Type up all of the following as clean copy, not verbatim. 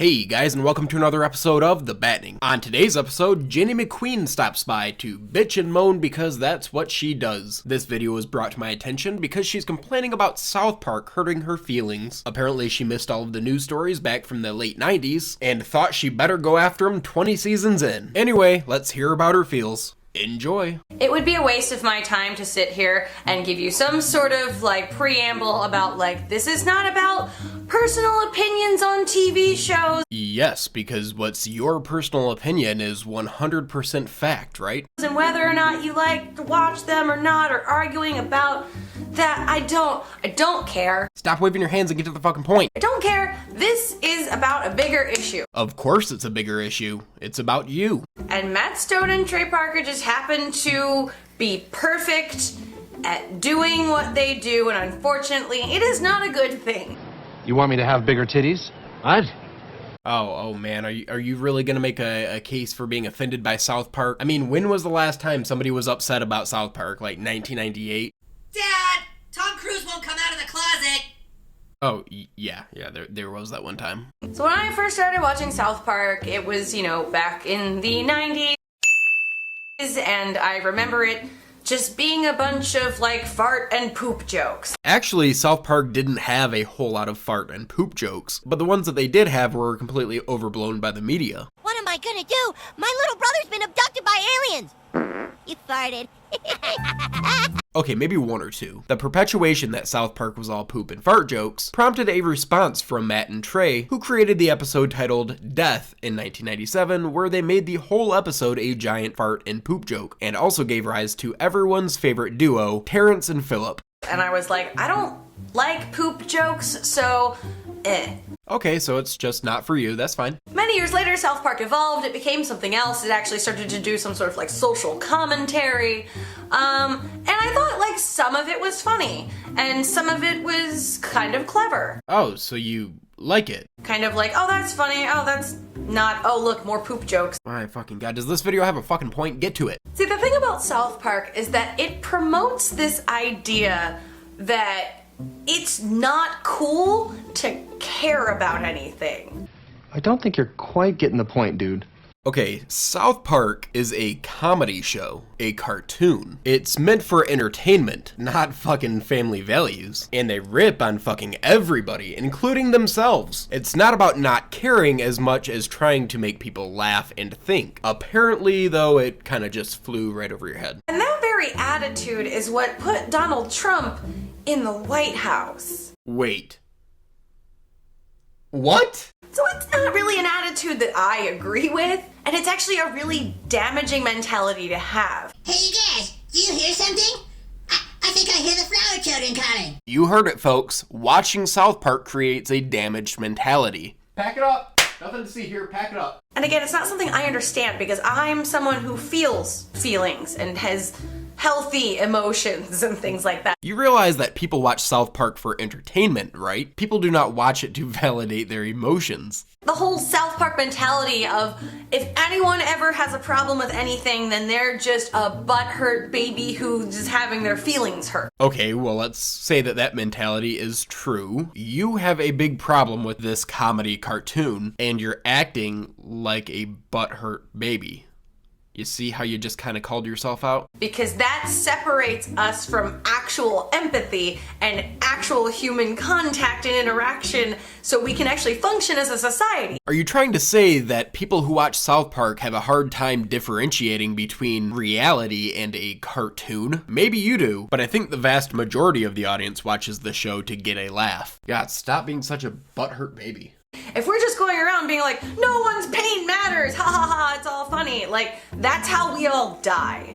Hey guys, and welcome to another episode of The Battening. On today's episode, Jenny McQueen stops by to bitch and moan because that's what she does. This video was brought to my attention because she's complaining about South Park hurting her feelings. Apparently she missed all of the news stories back from the late 90s and thought she better go after them 20 seasons in. Anyway, let's hear about her feels. Enjoy. It would be a waste of my time to sit here and give you some sort of preamble about this is not about personal opinions on TV shows. Yes, because what's your personal opinion is 100% fact, right? And whether or not you like to watch them or not, or arguing about that, I don't care. Stop waving your hands and get to the fucking point. I don't care. This is about a bigger issue. Of course it's a bigger issue. It's about you. And Matt Stone and Trey Parker just happen to be perfect at doing what they do, and unfortunately, it is not a good thing. You want me to have bigger titties? What? Oh man, are you really gonna make a case for being offended by South Park? I mean, when was the last time somebody was upset about South Park? Like 1998? Dad, Tom Cruise won't come out of the closet. Oh, yeah, there was that one time. So when I first started watching South Park, it was, back in the 90s, and I remember it just being a bunch of, fart and poop jokes. Actually, South Park didn't have a whole lot of fart and poop jokes, but the ones that they did have were completely overblown by the media. What am I gonna do? My little brother's been abducted by aliens. You farted. Okay, maybe one or two. The perpetuation that South Park was all poop and fart jokes prompted a response from Matt and Trey, who created the episode titled Death in 1997, where they made the whole episode a giant fart and poop joke, and also gave rise to everyone's favorite duo, Terrence and Phillip. And I was like, I don't like poop jokes, so Okay, so it's just not for you, that's fine. Many years later, South Park evolved, it became something else, it actually started to do some sort of social commentary, and I thought some of it was funny, and some of it was kind of clever. Oh, so you like it? Kind of oh that's funny, oh that's not, oh look, more poop jokes. My fucking god, does this video have a fucking point? Get to it. See, the thing about South Park is that it promotes this idea that it's not cool to care about anything. I don't think you're quite getting the point, dude. Okay, South Park is a comedy show, a cartoon. It's meant for entertainment, not fucking family values. And they rip on fucking everybody, including themselves. It's not about not caring as much as trying to make people laugh and think. Apparently, though, it kind of just flew right over your head. And that very attitude is what put Donald Trump in the White House. Wait. What? So it's not really an attitude that I agree with, and it's actually a really damaging mentality to have. Hey, you guys, do you hear something? I think I hear the flower children calling. You heard it, folks. Watching South Park creates a damaged mentality. Pack it up. Nothing to see here. Pack it up. And again, it's not something I understand because I'm someone who feels feelings and has healthy emotions and things like that. You realize that people watch South Park for entertainment, right? People do not watch it to validate their emotions. The whole South Park mentality of if anyone ever has a problem with anything, then they're just a butthurt baby who's just having their feelings hurt. Okay, well, let's say that mentality is true. You have a big problem with this comedy cartoon, and you're acting like a butthurt baby. You see how you just kind of called yourself out? Because that separates us from actual empathy and actual human contact and interaction so we can actually function as a society. Are you trying to say that people who watch South Park have a hard time differentiating between reality and a cartoon? Maybe you do, but I think the vast majority of the audience watches the show to get a laugh. God, stop being such a butthurt baby. If we're just going around being like, no one's pain matters, ha ha ha, it's all funny, that's how we all die.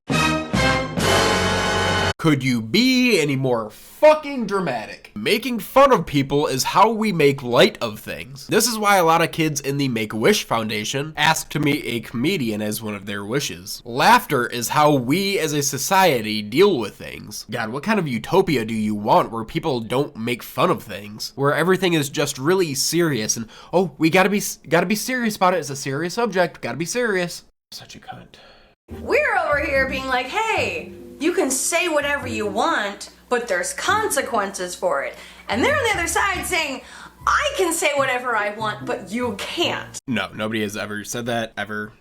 Could you be any more fucking dramatic? Making fun of people is how we make light of things. This is why a lot of kids in the Make-A-Wish Foundation ask to meet a comedian as one of their wishes. Laughter is how we as a society deal with things. God, what kind of utopia do you want where people don't make fun of things? Where everything is just really serious and, oh, we gotta be serious about it. It's a serious subject. Gotta be serious. Such a cunt. We're over here being like, hey, you can say whatever you want, but there's consequences for it. And they're on the other side saying, I can say whatever I want, but you can't. No, nobody has ever said that, ever,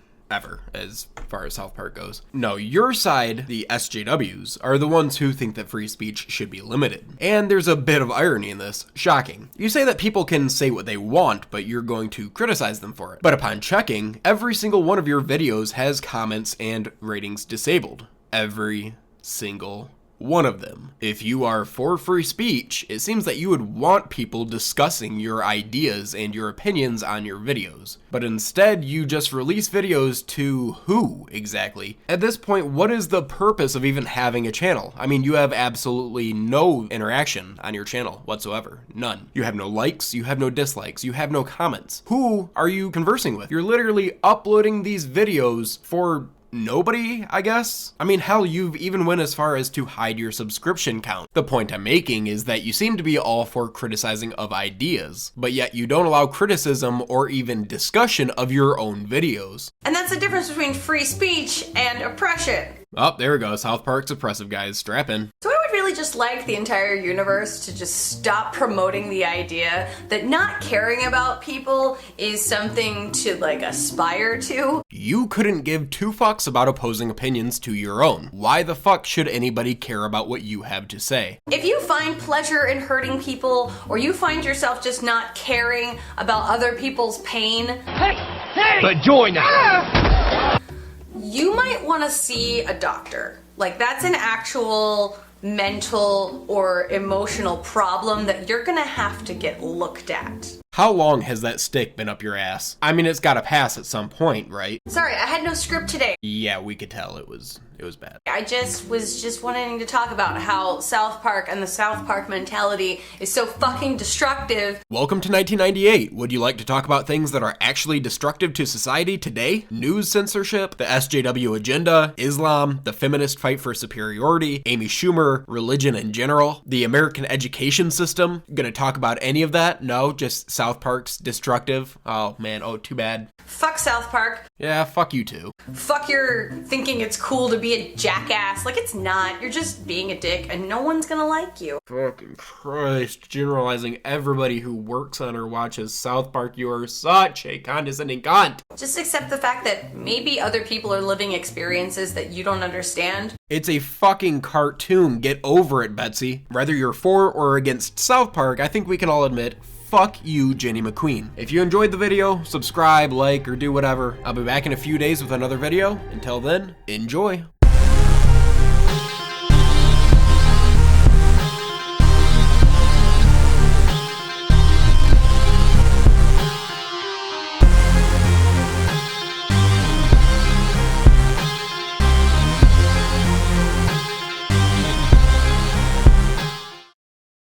as far as South Park goes. No, your side, the SJWs, are the ones who think that free speech should be limited. And there's a bit of irony in this. Shocking. You say that people can say what they want, but you're going to criticize them for it. But upon checking, every single one of your videos has comments and ratings disabled. Every single one of them. If you are for free speech, it seems that you would want people discussing your ideas and your opinions on your videos. But instead, you just release videos to who exactly? At this point, what is the purpose of even having a channel? I mean, you have absolutely no interaction on your channel whatsoever. None. You have no likes, you have no dislikes, you have no comments. Who are you conversing with? You're literally uploading these videos for nobody, I guess? I mean, hell, you've even went as far as to hide your subscription count. The point I'm making is that you seem to be all for criticizing of ideas, but yet you don't allow criticism or even discussion of your own videos. And that's the difference between free speech and oppression. Oh, there we go. South Park's oppressive, guys. Strap in. So I would really just like the entire universe to just stop promoting the idea that not caring about people is something to, like, aspire to. You couldn't give two fucks about opposing opinions to your own. Why the fuck should anybody care about what you have to say? If you find pleasure in hurting people, or you find yourself just not caring about other people's pain, But join us! you might want to see a doctor. Like, that's an actual mental or emotional problem that you're gonna have to get looked at. How long has that stick been up your ass? I mean, it's gotta pass at some point, right? Sorry, I had no script today. Yeah, we could tell it was bad. I was just wanting to talk about how South Park and the South Park mentality is so fucking destructive. Welcome to 1998. Would you like to talk about things that are actually destructive to society today? News censorship, the SJW agenda, Islam, the feminist fight for superiority, Amy Schumer, religion in general, the American education system. Gonna talk about any of that? No, just South Park's destructive. Oh man, oh too bad. Fuck South Park. Yeah, fuck you too. Fuck your thinking it's cool to be a jackass. Like, it's not. You're just being a dick and no one's gonna like you. Fucking Christ, generalizing everybody who works on or watches South Park. You are such a condescending cunt. Just accept the fact that maybe other people are living experiences that you don't understand. It's a fucking cartoon. Get over it, Betsy. Whether you're for or against South Park, I think we can all admit, fuck you, Jenny McQueen. If you enjoyed the video, subscribe, like, or do whatever. I'll be back in a few days with another video. Until then, enjoy.